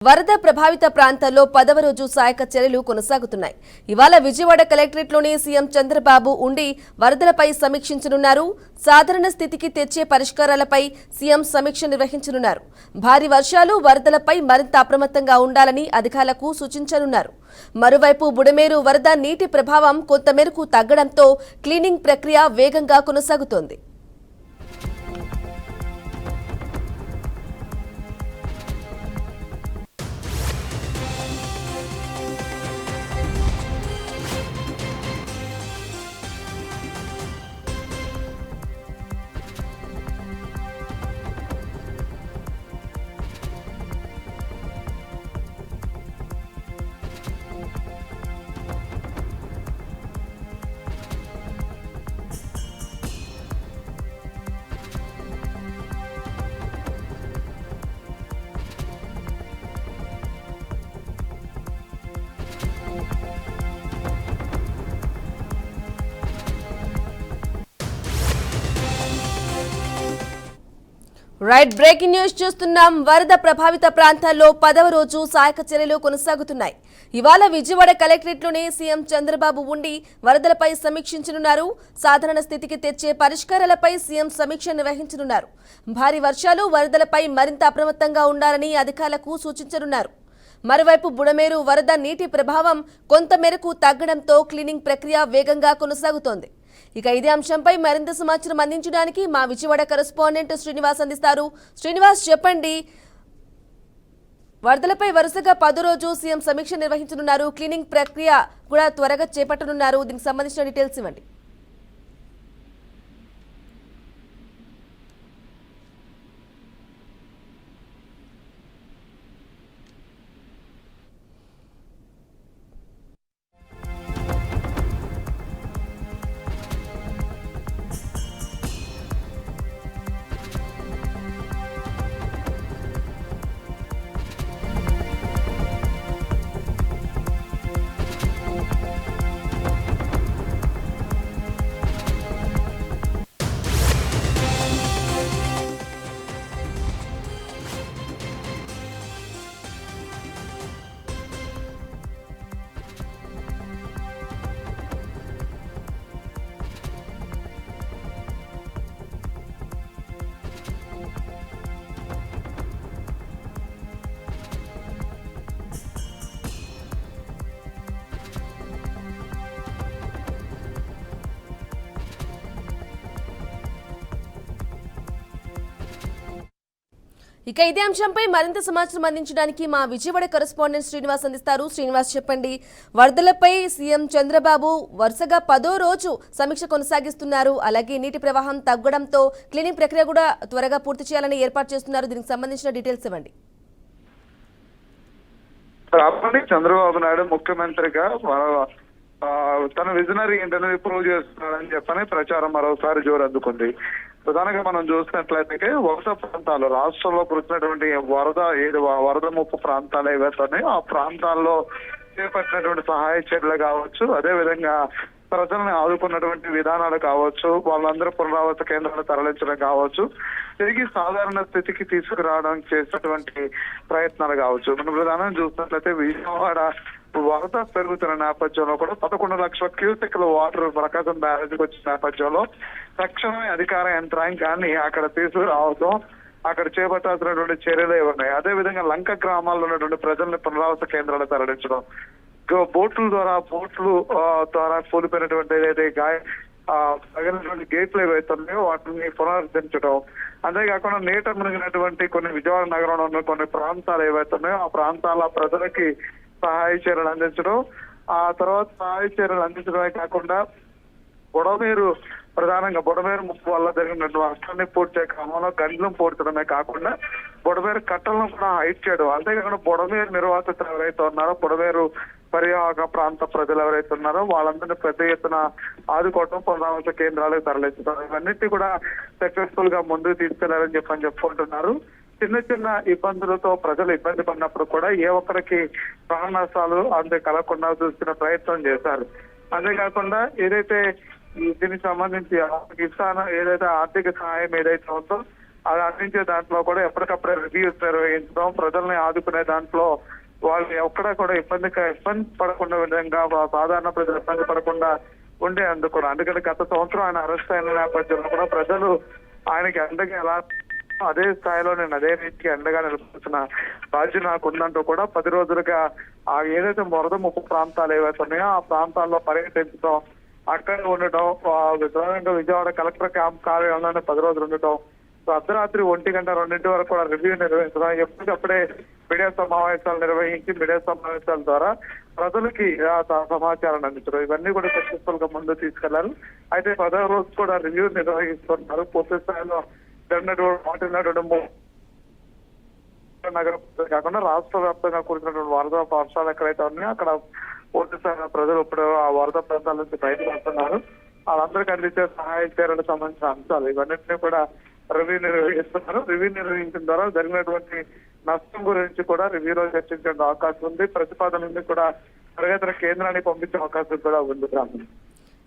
వరద ప్రభావిత ప్రాంతాల్లో 10వ రోజు సహాయక చర్యలు కొనసాగుతున్నాయి. ఇవాళ విజయవాడ కలెక్టరేట్లోని సీఎం చంద్రబాబు ఉండి వరదలపై సమీక్షించనున్నారు. సాధారణ స్థితికి తెచ్చే పరిష్కారాలపై సీఎం సమీక్ష నిర్వహించనున్నారు. భారీ వర్షాలు, వరదలపై మరింత అప్రమత్తంగా ఉండాలని అధికారులకు సూచించనున్నారు. మరోవైపు బుడమేరు వరద నీటి ప్రభావం కొంతమేరకు తగ్గడంతో క్లీనింగ్ ప్రక్రియ వేగంగా కొనసాగుతోంది. రైట్, బ్రేకింగ్ న్యూస్ చూస్తున్నాం. వరద ప్రభావిత ప్రాంతాల్లో 10వ రోజు సహాయక చర్యలు కొనసాగుతున్నాయి. ఇవాళ విజయవాడ కలెక్టరేట్లోనే సీఎం చంద్రబాబు ఉండి వరదలపై సమీక్షించనున్నారు. సాధారణ స్థితికి తెచ్చే పరిష్కారాలపై సీఎం సమీక్ష నిర్వహించనున్నారు. భారీ వర్షాలు, వరదలపై మరింత అప్రమత్తంగా ఉండాలని అధికారులకు సూచించనున్నారు. మరోవైపు బుడమేరు వరద నీటి ప్రభావం కొంతమేరకు తగ్గడంతో క్లీనింగ్ ప్రక్రియ వేగంగా కొనసాగుతోంది. ఇక ఇదే అంశంపై మరింత సమాచారం అందించడానికి మా విజయవాడ కరెస్పాండెంట్ శ్రీనివాస్ అందిస్తారు. శ్రీనివాస్, చెప్పండి. వరదలపై వరుసగా 10వ రోజు సీఎం సమీక్ష నిర్వహించనున్నారు. క్లీనింగ్ ప్రక్రియ కూడా త్వరగా చేపట్టనున్నారు. దీనికి సంబంధించిన డీటెయిల్స్ ఇవ్వండి. ఇక ఇదే అంశంపై మరింత సమాచారం అందించడానికి మా విజయవాడ కరెస్పాండెంట్ శ్రీనివాస్ అందిస్తారు. శ్రీనివాస్, చెప్పండి. వరదలపై సీఎం చంద్రబాబు వరుసగా 10వ రోజు సమీక్ష కొనసాగిస్తున్నారు. అలాగే నీటి ప్రవాహం తగ్గడంతో క్లీనింగ్ ప్రక్రియ కూడా త్వరగా పూర్తి చేయాలని ఏర్పాటు చేస్తున్నారు. దీనికి సంబంధించిన డీటెయిల్స్ ఇవ్వండి. చంద్రబాబు నాయుడు ముఖ్యమంత్రిగా తన విజనరీ ఏంటనేది ప్రూవ్ చేస్తున్నాడని చెప్పని ప్రచారం మరోసారి జోరందుకుంది. ప్రధానంగా మనం చూసినట్లయితే వరద ప్రాంతాలు రాష్ట్రంలో కురిసినటువంటి వరద ముప్పు ప్రాంతాలు ఏవైతే ఉన్నాయో ఆ ప్రాంతాల్లో చేపట్టినటువంటి సహాయ చర్యలు కావచ్చు, అదే విధంగా ప్రజల్ని ఆదుకున్నటువంటి విధానాలు కావచ్చు, వాళ్ళందరూ పునరావాస కేంద్రాలు తరలించడం కావచ్చు, తిరిగి సాధారణ స్థితికి తీసుకురావడానికి చేసినటువంటి ప్రయత్నాలు కావచ్చు. మనం ప్రధానంగా చూసినట్లయితే విజయవాడ వరద పెరుగుతున్న నేపథ్యంలో కూడా 11 లక్షల క్యూసెక్ల వాటర్ ప్రకాశం బ్యారేజ్కి వచ్చిన నేపథ్యంలో తక్షణమే అధికార యంత్రాంగాన్ని అక్కడ తీసుకురావడం, అక్కడ చేపట్టాల్సినటువంటి చర్యలు ఉన్నాయి. అదే విధంగా లంక గ్రామాల్లో ఉన్నటువంటి ప్రజల్ని పునరావాస కేంద్రాలు తరలించడం, బోట్ల ద్వారా కూలిపోయినటువంటి ఏదైతే తగినటువంటి గేట్లు ఏవైతే ఉన్నాయో వాటిని పునరుద్ధరించడం, అంతేకాకుండా నీట మునిగినటువంటి కొన్ని విజయవాడ నగరంలో ఉన్న కొన్ని ప్రాంతాలు ఏవైతే ఉన్నాయో ఆ ప్రాంతాల ప్రజలకి సహాయ చర్యలు అందించడం, ఆ తర్వాత సహాయ చర్యలు అందించడమే కాకుండా ప్రధానంగా బుడమేరు ముప్పు వల్ల జరిగినటువంటి నష్టాన్ని పూడ్చే క్రమంలో గండ్లం పూడ్చడమే కాకుండా బుడమేరు కట్టలను కూడా హైట్ చేయడం, అంతేకాకుండా బుడమేరు నిర్వాసితులు ఎవరైతే ఉన్నారో, బుడమేరు పరివాహక ప్రాంత ప్రజలు ఎవరైతే ఉన్నారో వాళ్ళందరినీ పెద్ద ఎత్తున ఆదుకోవటం, పునరావాస కేంద్రాలకు తరలించడం, ఇవన్నిటి కూడా సక్సెస్ఫుల్ గా ముందుకు తీసుకెళ్లారని చెప్పుకుంటున్నారు. చిన్న చిన్న ఇబ్బందులతో ప్రజలు ఇబ్బంది పడినప్పుడు కూడా ఏ ఒక్కరికి ప్రాణ నష్టాలు అంతే కలగకుండా చూసుకునే ప్రయత్నం చేశారు. అంతేకాకుండా ఏదైతే దీనికి సంబంధించి కిసాన్ ఏదైతే ఆర్థిక సహాయం ఏదైతే ఉందో అది అందించే దాంట్లో కూడా ఎప్పటికప్పుడే రివ్యూస్ నిర్వహించడం, ప్రజల్ని ఆదుకునే దాంట్లో వాళ్ళు ఎక్కడా కూడా ఇబ్బంది పడకుండా విధంగా సాధారణ ప్రజలు ఇబ్బంది పడకుండా ఉండేందుకు కూడా. అందుకని గత సంవత్సరం ఆయన అరెస్ట్ అయిన నేపథ్యంలో కూడా ప్రజలు ఆయనకి అండగా ఎలా అదే స్థాయిలో నేను అదే రీతికి అండగా నిలబడుతున్న బాధ్యత నాకు ఉందంటూ కూడా 10 రోజులుగా ఆ ఏదైతే వరద ముప్పు ప్రాంతాలు ఏవైతే ఉన్నాయో ఆ ప్రాంతాల్లో పర్యటించడం, అక్కడ ఉండటం, ప్రధానంగా విజయవాడ కలెక్టర్ క్యాంప్ కార్యాలయంలోనే 10 రోజులు ఉండటం, అర్ధరాత్రి 1 గంట 2 వరకు కూడా రివ్యూ నిర్వహించడం, ఎప్పటికప్పుడే మీడియా సమావేశాలు నిర్వహించి మీడియా సమావేశాల ద్వారా ప్రజలకి సమాచారాన్ని అందించడం, ఇవన్నీ కూడా సక్సెస్ఫుల్ గా ముందు తీసుకెళ్లారు. అయితే 10వ రోజు కూడా రివ్యూ నిర్వహిస్తున్నారు. పూర్తి స్థాయిలో జరిగినటువంటి నగరం కాకుండా రాష్ట్ర వ్యాప్తంగా కురిసినటువంటి వరద వర్షాలు ఎక్కడైతే ఉన్నాయో అక్కడ పూర్తి స్థాయిలో ప్రజలు ఇప్పుడు ఆ వరద ప్రాంతాల నుంచి బయటకు వస్తున్నారు. వాళ్ళందరికీ అందించే సహాయ చర్యలకు సంబంధించిన అంశాలు ఇవన్నింటినీ కూడా రివ్యూ నిర్వహిస్తున్నారు. రివ్యూ నిర్వహించిన ద్వారా జరిగినటువంటి నష్టం గురించి కూడా రివ్యూలో చర్చించే అవకాశం ఉంది. ప్రతిపాదనని కూడా ప్రగతి కేంద్రానికి పంపించే అవకాశం కూడా ఉంది.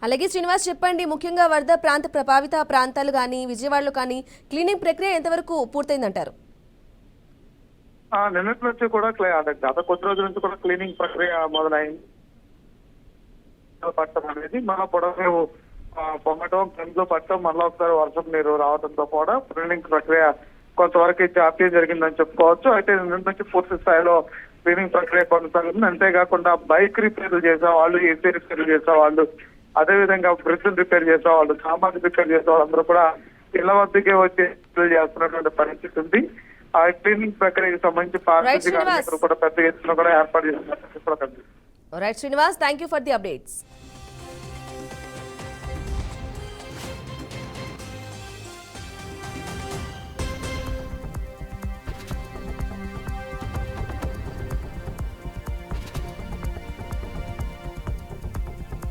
అలాగే శ్రీనివాస్ చెప్పండి, ముఖ్యంగా వరద ప్రాంత ప్రభావిత ప్రాంతాలు కానీ విజయవాడలో కానీ క్లీనింగ్ ప్రక్రియ ఎంతవరకు పూర్తయిందంటారు? నిన్నటి నుంచి కూడా గత కొద్ది రోజుల నుంచి కూడా క్లీనింగ్ ప్రక్రియ మొదలైంది. పట్టడం అనేది మన పొడవు పొమ్మటం, కండ్లు పట్టడం, మళ్ళీ ఒకసారి వర్షం నీరు రావడంతో కూడా క్లీనింగ్ ప్రక్రియ కొంతవరకు జాప్యం జరిగిందని చెప్పుకోవచ్చు. అయితే నిన్నటి నుంచి పూర్తి స్థాయిలో క్లీనింగ్ ప్రక్రియ కొనసాగుతుంది. అంతేకాకుండా బైక్ రిపేర్లు చేసేవాళ్ళు, ఏసీ రిపేర్లు చేసేవాళ్ళు, అదేవిధంగా బ్రిడ్జ్ రిపేర్ చేసేవాళ్ళు, సామాన్లు రిపేర్ చేసేవాళ్ళు అందరూ కూడా ఇళ్ల వద్దకే వచ్చి చేస్తున్నటువంటి పరిస్థితి ఉంది. ఆ క్లీనింగ్ ప్రక్రియకి సంబంధించి పారిశుద్ధ్య కార్మికులు కూడా పెద్ద ఎత్తున కూడా ఏర్పాటు చేస్తున్నారు. Right Srinivas, thank you for the updates.